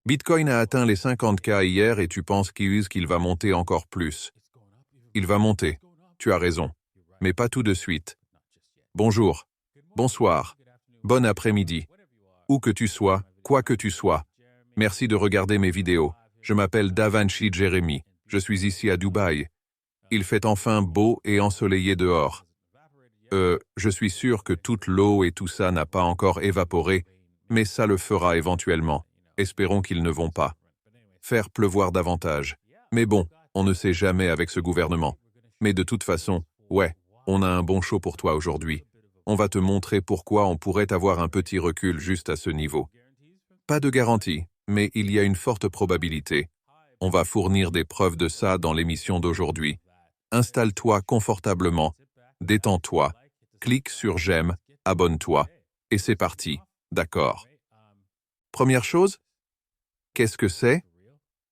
Bitcoin a atteint les 50K hier et tu penses qu'il va monter encore plus. Il va monter. Tu as raison. Mais pas tout de suite. Bonjour. Bonsoir. Bon après-midi. Où que tu sois, quoi que tu sois. Merci de regarder mes vidéos. Je m'appelle Davanchi Jeremy. Je suis ici à Dubaï. Il fait enfin beau et ensoleillé dehors. Je suis sûr que toute l'eau et tout ça n'a pas encore évaporé, mais ça le fera éventuellement. Espérons qu'ils ne vont pas faire pleuvoir davantage. Mais bon, on ne sait jamais avec ce gouvernement. Mais de toute façon, ouais, on a un bon show pour toi aujourd'hui. On va te montrer pourquoi on pourrait avoir un petit recul juste à ce niveau. Pas de garantie, mais il y a une forte probabilité. On va fournir des preuves de ça dans l'émission d'aujourd'hui. Installe-toi confortablement, détends-toi, clique sur j'aime, abonne-toi, et c'est parti, d'accord. Première chose, qu'est-ce que c'est?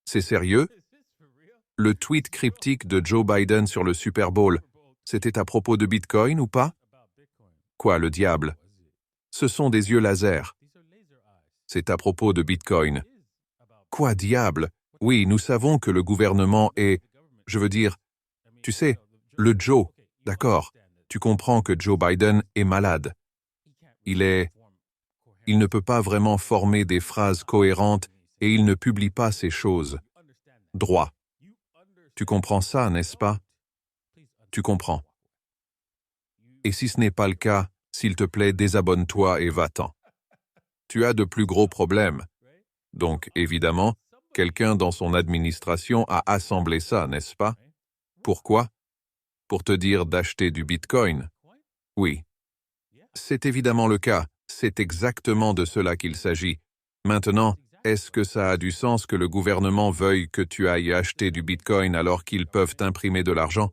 C'est sérieux? Le tweet cryptique de Joe Biden sur le Super Bowl, c'était à propos de Bitcoin ou pas? Quoi, le diable? Ce sont des yeux laser. C'est à propos de Bitcoin. Quoi, diable? Oui, nous savons que le gouvernement est... Je veux dire, tu sais, le Joe, d'accord. Tu comprends que Joe Biden est malade. Il ne peut pas vraiment former des phrases cohérentes et il ne publie pas ces choses. Droit. Tu comprends ça, n'est-ce pas? Tu comprends. Et si ce n'est pas le cas, s'il te plaît, désabonne-toi et va-t'en. Tu as de plus gros problèmes. Donc, évidemment, quelqu'un dans son administration a assemblé ça, n'est-ce pas? Pourquoi? Pour te dire d'acheter du Bitcoin. Oui. C'est évidemment le cas. C'est exactement de cela qu'il s'agit. Maintenant, est-ce que ça a du sens que le gouvernement veuille que tu ailles acheter du Bitcoin alors qu'ils peuvent imprimer de l'argent?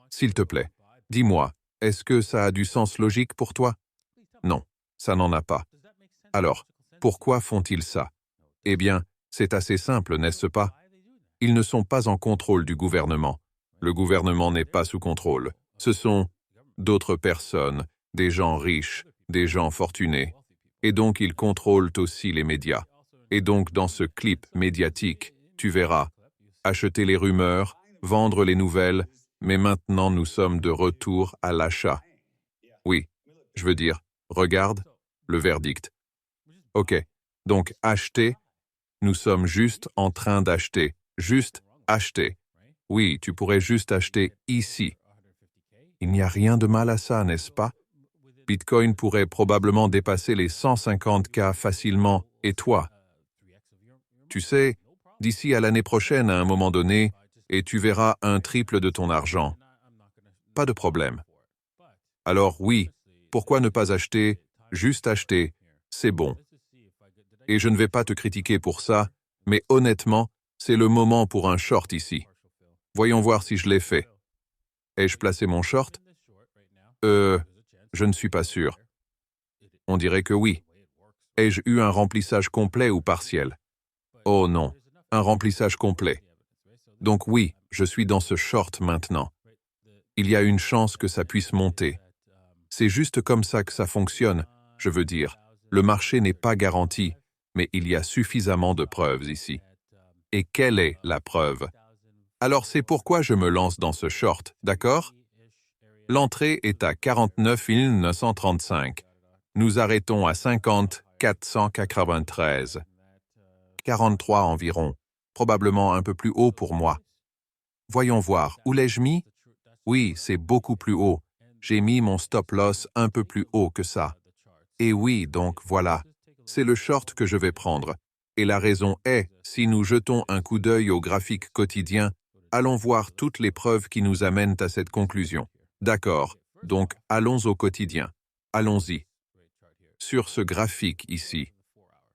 S'il te plaît, dis-moi, est-ce que ça a du sens logique pour toi? Non, ça n'en a pas. Alors, pourquoi font-ils ça? Eh bien, c'est assez simple, n'est-ce pas? Ils ne sont pas en contrôle du gouvernement. Le gouvernement n'est pas sous contrôle. Ce sont d'autres personnes, des gens riches, des gens fortunés. Et donc ils contrôlent aussi les médias. Et donc dans ce clip médiatique, tu verras, acheter les rumeurs, vendre les nouvelles, mais maintenant nous sommes de retour à l'achat. Oui, je veux dire, regarde, le verdict. Ok, donc acheter, nous sommes juste en train d'acheter, juste acheter. Oui, tu pourrais juste acheter ici. Il n'y a rien de mal à ça, n'est-ce pas? Bitcoin pourrait probablement dépasser les 150K facilement, et toi? Tu sais, d'ici à l'année prochaine à un moment donné, et tu verras un triple de ton argent. Pas de problème. Alors oui, pourquoi ne pas acheter, juste acheter, c'est bon. Et je ne vais pas te critiquer pour ça, mais honnêtement, c'est le moment pour un short ici. Voyons voir si je l'ai fait. Ai-je placé mon short? Je ne suis pas sûr. On dirait que oui. Ai-je eu un remplissage complet ou partiel? Oh non, un remplissage complet. Donc oui, je suis dans ce short maintenant. Il y a une chance que ça puisse monter. C'est juste comme ça que ça fonctionne, je veux dire. Le marché n'est pas garanti, mais il y a suffisamment de preuves ici. Et quelle est la preuve? Alors c'est pourquoi je me lance dans ce short, d'accord? L'entrée est à 49 935. Nous arrêtons à 50 493. 43 environ, probablement un peu plus haut pour moi. Voyons voir, où l'ai-je mis? Oui, c'est beaucoup plus haut. J'ai mis mon stop-loss un peu plus haut que ça. Et oui, donc voilà, c'est le short que je vais prendre. Et la raison est, si nous jetons un coup d'œil au graphique quotidien, allons voir toutes les preuves qui nous amènent à cette conclusion. D'accord, donc allons au quotidien. Allons-y. Sur ce graphique ici.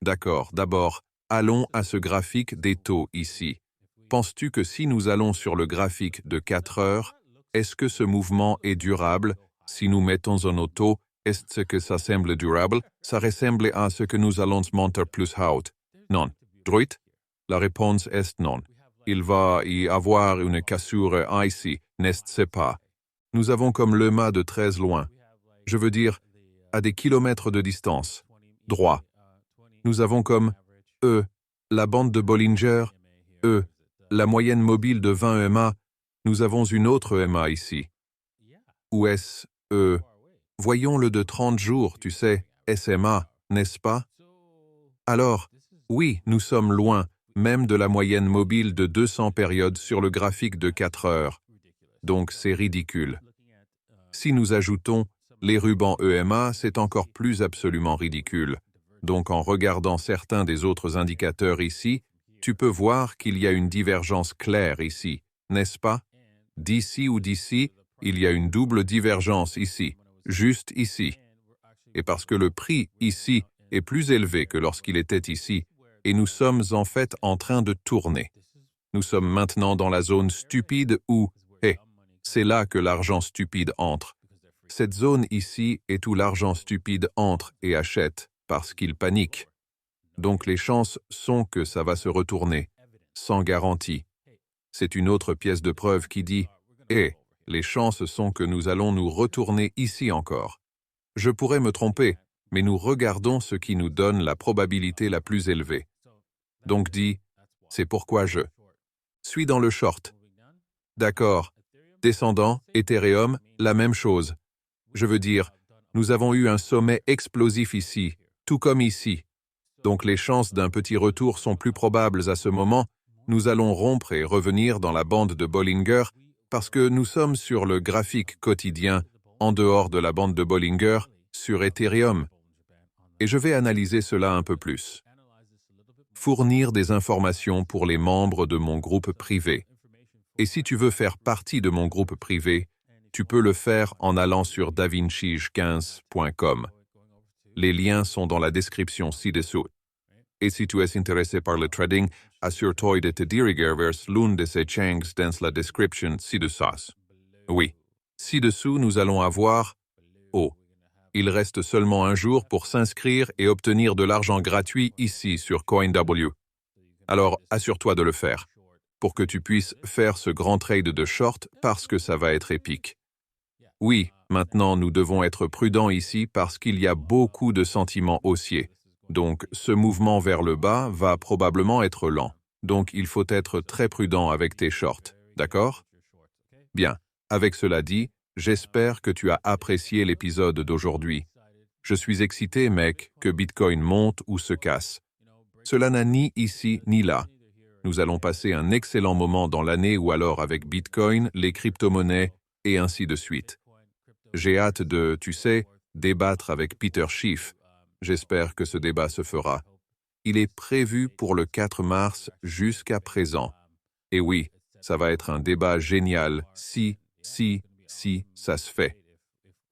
D'accord, d'abord, allons à ce graphique des taux ici. Penses-tu que si nous allons sur le graphique de 4 heures, est-ce que ce mouvement est durable? Si nous mettons un taux, est-ce que ça semble durable? Ça ressemble à ce que nous allons monter plus haut. Non. Droit? La réponse est non. Il va y avoir une cassure ici, n'est-ce pas? Nous avons comme le mât de très loin. Je veux dire, à des kilomètres de distance. Droit. Nous avons comme La bande de Bollinger, la moyenne mobile de 20 EMA, nous avons une autre EMA ici. Ou est-ce, voyons-le de 30 jours, tu sais, SMA, n'est-ce pas? Alors, oui, nous sommes loin, même de la moyenne mobile de 200 périodes sur le graphique de 4 heures. Donc c'est ridicule. Si nous ajoutons les rubans EMA, c'est encore plus absolument ridicule. Donc en regardant certains des autres indicateurs ici, tu peux voir qu'il y a une divergence claire ici, n'est-ce pas? D'ici ou d'ici, il y a une double divergence ici, juste ici. Et parce que le prix ici est plus élevé que lorsqu'il était ici, et nous sommes en fait en train de tourner. Nous sommes maintenant dans la zone stupide où, c'est là que l'argent stupide entre. Cette zone ici est où l'argent stupide entre et achète, parce qu'il panique. Donc les chances sont que ça va se retourner, sans garantie. C'est une autre pièce de preuve qui dit « les chances sont que nous allons nous retourner ici encore. » Je pourrais me tromper, mais nous regardons ce qui nous donne la probabilité la plus élevée. Donc dis « c'est pourquoi je suis dans le short. » D'accord. Descendant, Ethereum, la même chose. Je veux dire, nous avons eu un sommet explosif ici, tout comme ici. Donc les chances d'un petit retour sont plus probables à ce moment. Nous allons rompre et revenir dans la bande de Bollinger parce que nous sommes sur le graphique quotidien, en dehors de la bande de Bollinger, sur Ethereum. Et je vais analyser cela un peu plus. Fournir des informations pour les membres de mon groupe privé. Et si tu veux faire partie de mon groupe privé, tu peux le faire en allant sur davinci15.com. Les liens sont dans la description ci-dessous. Et si tu es intéressé par le trading, assure-toi de te diriger vers l'une de ces changs dans la description ci-dessous. Oui, ci-dessous nous allons avoir il reste seulement un jour pour s'inscrire et obtenir de l'argent gratuit ici sur CoinW. Alors assure-toi de le faire, pour que tu puisses faire ce grand trade de short parce que ça va être épique. Oui, maintenant nous devons être prudents ici parce qu'il y a beaucoup de sentiments haussiers. Donc ce mouvement vers le bas va probablement être lent. Donc il faut être très prudent avec tes shorts, d'accord? Bien, avec cela dit, j'espère que tu as apprécié l'épisode d'aujourd'hui. Je suis excité, mec, que Bitcoin monte ou se casse. Cela n'a ni ici ni là. Nous allons passer un excellent moment dans l'année ou alors avec Bitcoin, les crypto-monnaies et ainsi de suite. J'ai hâte de, tu sais, débattre avec Peter Schiff. J'espère que ce débat se fera. Il est prévu pour le 4 mars jusqu'à présent. Et oui, ça va être un débat génial si ça se fait.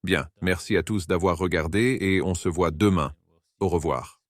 Bien, merci à tous d'avoir regardé et on se voit demain. Au revoir.